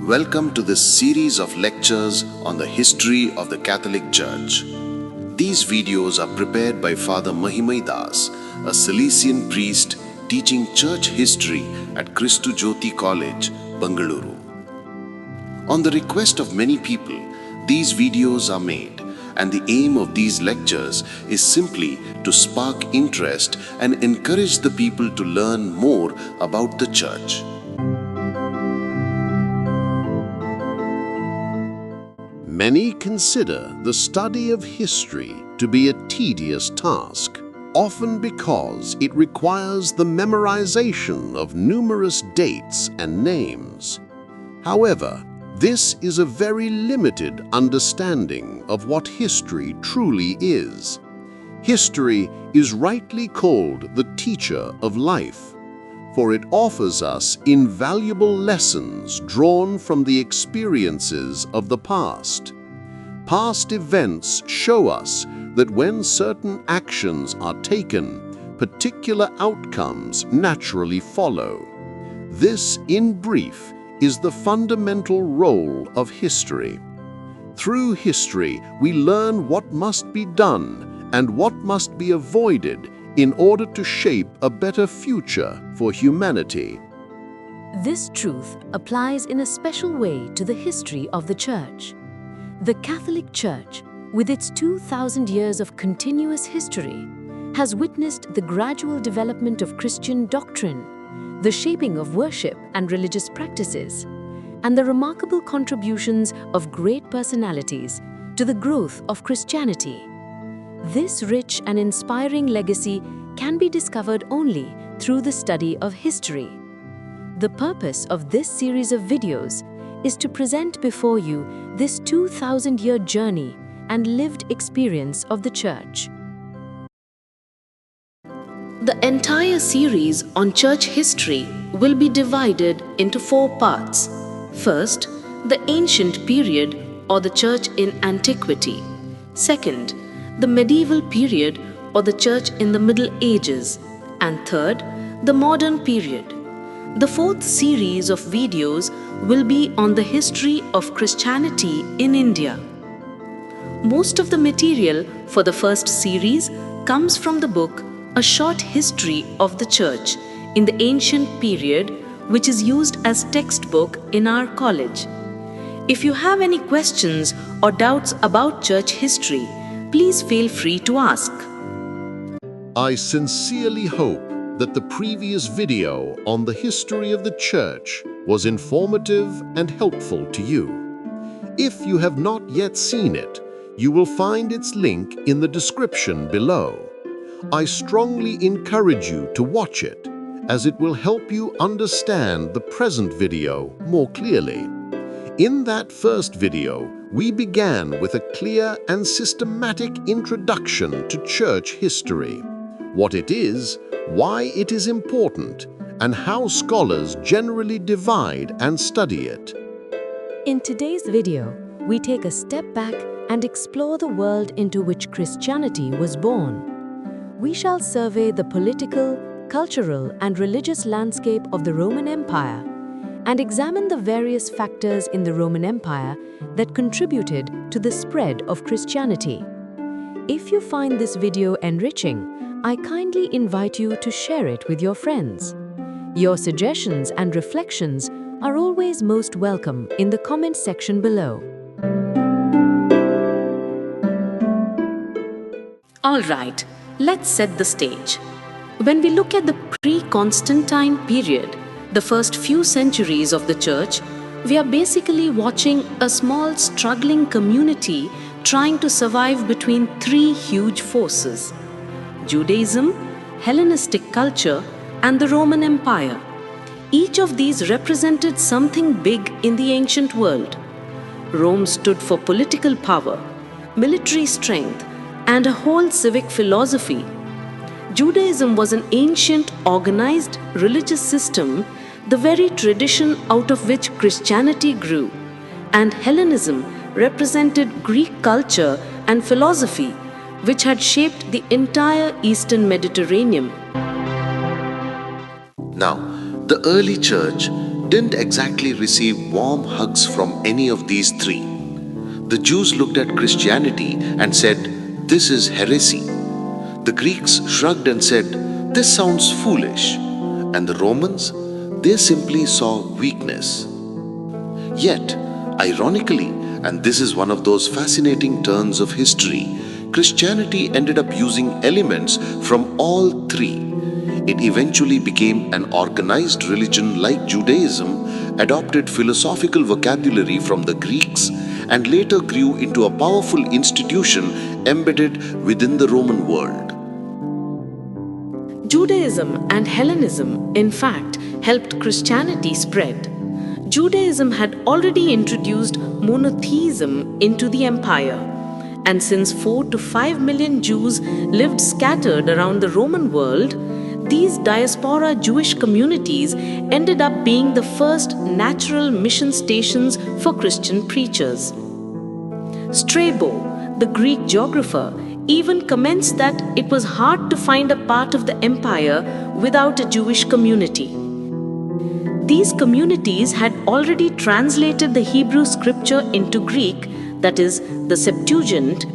Welcome to this series of lectures on the history of the Catholic Church. These videos are prepared by Father Mahimai Das, a Salesian priest teaching church history at Christu Jyoti College, Bangalore. On the request of many people, these videos are made, and the aim of these lectures is simply to spark interest and encourage the people to learn more about the Church. Many consider the study of history to be a tedious task, often because it requires the memorization of numerous dates and names. However, this is a very limited understanding of what history truly is. History is rightly called the teacher of life, for it offers us invaluable lessons drawn from the experiences of the past. Past events show us that when certain actions are taken, particular outcomes naturally follow. This, in brief, is the fundamental role of history. Through history, we learn what must be done and what must be avoided in order to shape a better future for humanity. This truth applies in a special way to the history of the Church. The Catholic Church, with its 2,000 years of continuous history, has witnessed the gradual development of Christian doctrine, the shaping of worship and religious practices, and the remarkable contributions of great personalities to the growth of Christianity. This rich and inspiring legacy can be discovered only through the study of history. The purpose of this series of videos is to present before you this 2,000-year journey and lived experience of the Church. The entire series on church history will be divided into 4 parts. First, the ancient period or the church in antiquity. Second, the medieval period or the church in the Middle Ages. And third, the modern period. The 4th series of videos will be on the history of Christianity in India. Most of the material for the first series comes from the book A Short History of the Church in the Ancient Period, which is used as textbook in our college. If you have any questions or doubts about church history, please feel free to ask. I sincerely hope that the previous video on the history of the Church was informative and helpful to you. If you have not yet seen it, you will find its link in the description below. I strongly encourage you to watch it, as it will help you understand the present video more clearly. In that first video, we began with a clear and systematic introduction to church history, what it is, why it is important, and how scholars generally divide and study it. In today's video, we take a step back and explore the world into which Christianity was born. We shall survey the political, cultural, and religious landscape of the Roman Empire and examine the various factors in the Roman Empire that contributed to the spread of Christianity. If you find this video enriching, I kindly invite you to share it with your friends. Your suggestions and reflections are always most welcome in the comment section below. All right, let's set the stage. When we look at the pre-Constantine period, the first few centuries of the Church, we are basically watching a small struggling community trying to survive between 3 huge forces: Judaism, Hellenistic culture, and the Roman Empire. Each of these represented something big in the ancient world. Rome stood for political power, military strength, and a whole civic philosophy. Judaism was an ancient, organized religious system, the very tradition out of which Christianity grew. And Hellenism represented Greek culture and philosophy, which had shaped the entire Eastern Mediterranean. Now, the early church didn't exactly receive warm hugs from any of these three. The Jews looked at Christianity and said, "This is heresy." The Greeks shrugged and said, "This sounds foolish." And the Romans, they simply saw weakness. Yet, ironically, and this is one of those fascinating turns of history, Christianity ended up using elements from all three. It eventually became an organized religion like Judaism, adopted philosophical vocabulary from the Greeks, and later grew into a powerful institution embedded within the Roman world. Judaism and Hellenism, in fact, helped Christianity spread. Judaism had already introduced monotheism into the empire, and since 4 to 5 million Jews lived scattered around the Roman world, these diaspora Jewish communities ended up being the first natural mission stations for Christian preachers. Strabo, the Greek geographer, even comments that it was hard to find a part of the empire without a Jewish community. These communities had already translated the Hebrew scripture into Greek, that is, the Septuagint,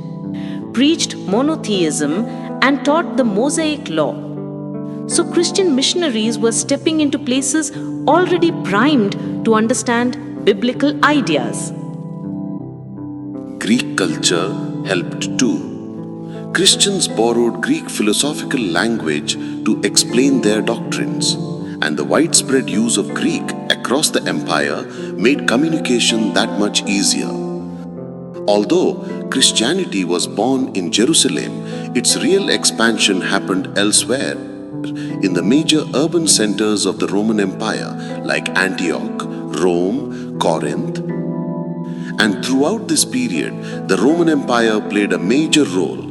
preached monotheism, and taught the Mosaic law. So Christian missionaries were stepping into places already primed to understand biblical ideas. Greek culture helped too. Christians borrowed Greek philosophical language to explain their doctrines, and the widespread use of Greek across the empire made communication that much easier. Although Christianity was born in Jerusalem, its real expansion happened elsewhere, in the major urban centers of the Roman Empire like Antioch, Rome, Corinth. And throughout this period, the Roman Empire played a major role,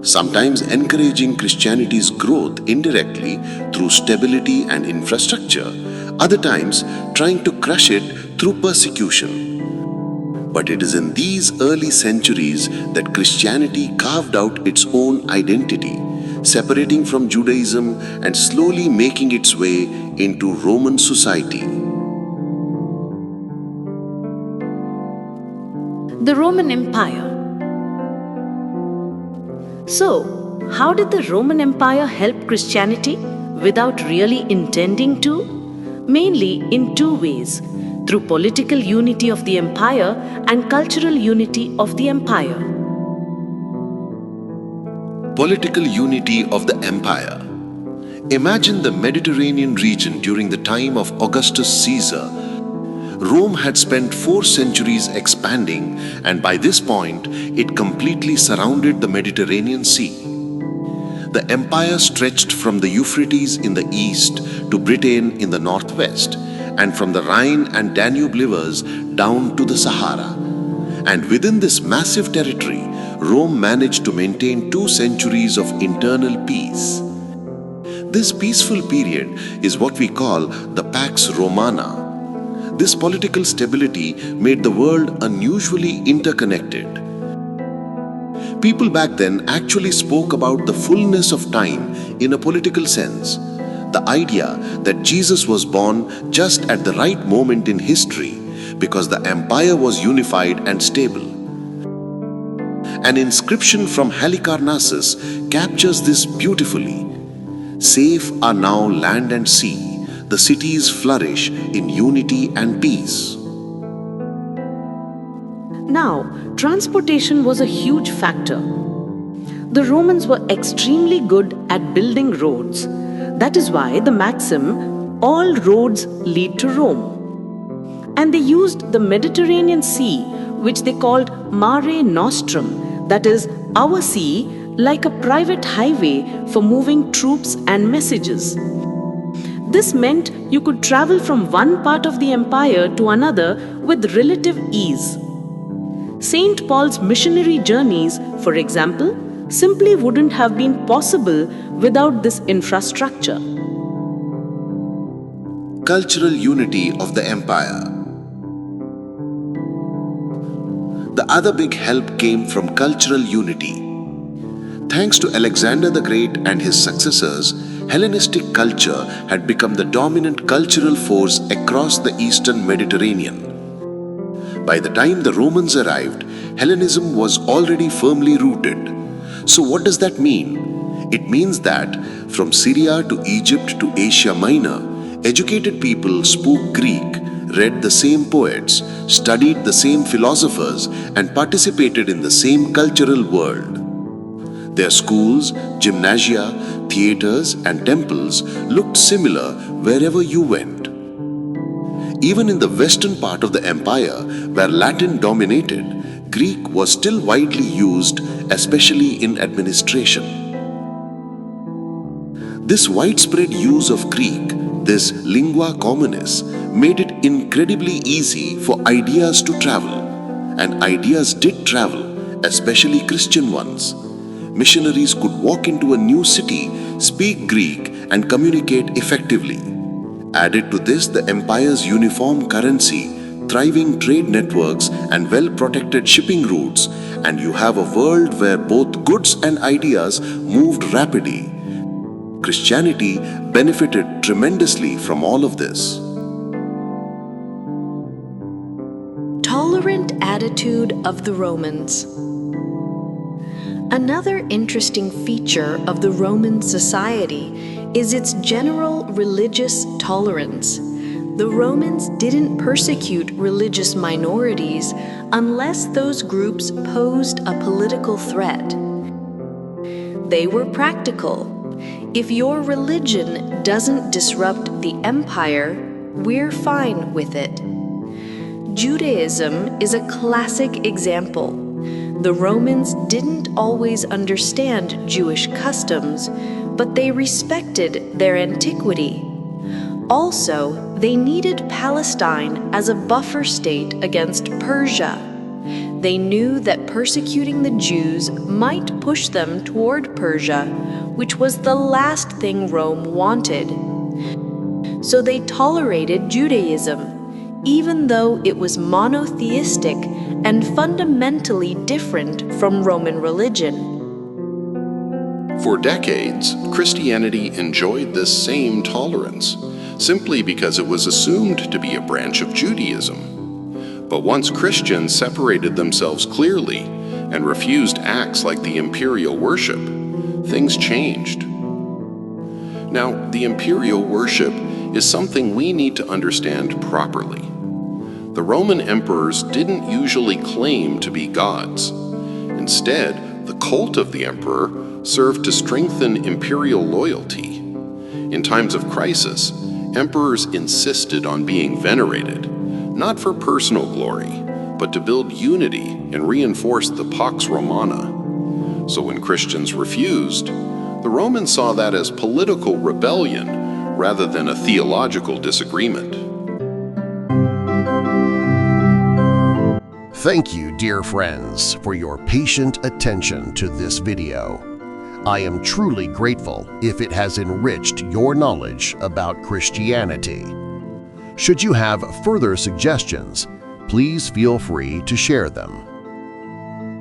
sometimes encouraging Christianity's growth indirectly through stability and infrastructure, other times trying to crush it through persecution. But it is in these early centuries that Christianity carved out its own identity, separating from Judaism and slowly making its way into Roman society. The Roman Empire. So, how did the Roman Empire help Christianity without really intending to? Mainly in two ways: through political unity of the empire and cultural unity of the empire. Political unity of the empire. Imagine the Mediterranean region during the time of Augustus Caesar. Rome had spent 4 centuries expanding, and by this point, it completely surrounded the Mediterranean Sea. The empire stretched from the Euphrates in the east to Britain in the northwest, and from the Rhine and Danube rivers down to the Sahara. And within this massive territory, Rome managed to maintain 2 centuries of internal peace. This peaceful period is what we call the Pax Romana. This political stability made the world unusually interconnected. People back then actually spoke about the fullness of time in a political sense. The idea that Jesus was born just at the right moment in history because the empire was unified and stable. An inscription from Halicarnassus captures this beautifully. Safe are now land and sea. The cities flourish in unity and peace. Now, transportation was a huge factor. The Romans were extremely good at building roads. That is why the maxim, "all roads lead to Rome." And they used the Mediterranean Sea, which they called Mare Nostrum, that is, our sea, like a private highway for moving troops and messages. This meant you could travel from one part of the empire to another with relative ease. St. Paul's missionary journeys, for example, simply wouldn't have been possible without this infrastructure. Cultural unity of the empire. The other big help came from cultural unity. Thanks to Alexander the Great and his successors, Hellenistic culture had become the dominant cultural force across the eastern Mediterranean. By the time the Romans arrived, Hellenism was already firmly rooted. So what does that mean? It means that from Syria to Egypt to Asia Minor, educated people spoke Greek, read the same poets, studied the same philosophers, and participated in the same cultural world. Their schools, gymnasia, theaters, and temples looked similar wherever you went. Even in the western part of the empire, where Latin dominated, Greek was still widely used, especially in administration. This widespread use of Greek, this lingua communis, made it incredibly easy for ideas to travel. And ideas did travel, especially Christian ones. Missionaries could walk into a new city, speak Greek, and communicate effectively. Added to this, the empire's uniform currency, thriving trade networks, and well-protected shipping routes, and you have a world where both goods and ideas moved rapidly. Christianity benefited tremendously from all of this. Tolerant attitude of the Romans. Another interesting feature of the Roman society is its general religious tolerance. The Romans didn't persecute religious minorities unless those groups posed a political threat. They were practical. If your religion doesn't disrupt the empire, we're fine with it. Judaism is a classic example. The Romans didn't always understand Jewish customs, but they respected their antiquity. Also, they needed Palestine as a buffer state against Persia. They knew that persecuting the Jews might push them toward Persia, which was the last thing Rome wanted. So they tolerated Judaism, even though it was monotheistic and fundamentally different from Roman religion. For decades, Christianity enjoyed this same tolerance, simply because it was assumed to be a branch of Judaism. But once Christians separated themselves clearly and refused acts like the imperial worship, things changed. Now, the imperial worship is something we need to understand properly. The Roman emperors didn't usually claim to be gods. Instead, the cult of the emperor served to strengthen imperial loyalty. In times of crisis, emperors insisted on being venerated, not for personal glory, but to build unity and reinforce the Pax Romana. So when Christians refused, the Romans saw that as political rebellion rather than a theological disagreement. Thank you, dear friends, for your patient attention to this video. I am truly grateful if it has enriched your knowledge about Christianity. Should you have further suggestions, please feel free to share them.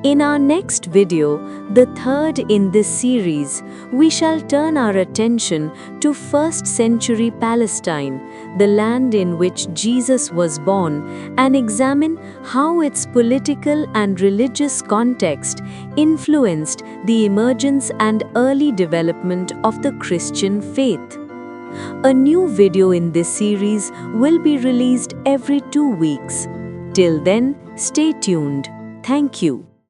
In our next video, the third in this series, we shall turn our attention to 1st century Palestine, the land in which Jesus was born, and examine how its political and religious context influenced the emergence and early development of the Christian faith. A new video in this series will be released every 2 weeks. Till then, stay tuned. Thank you.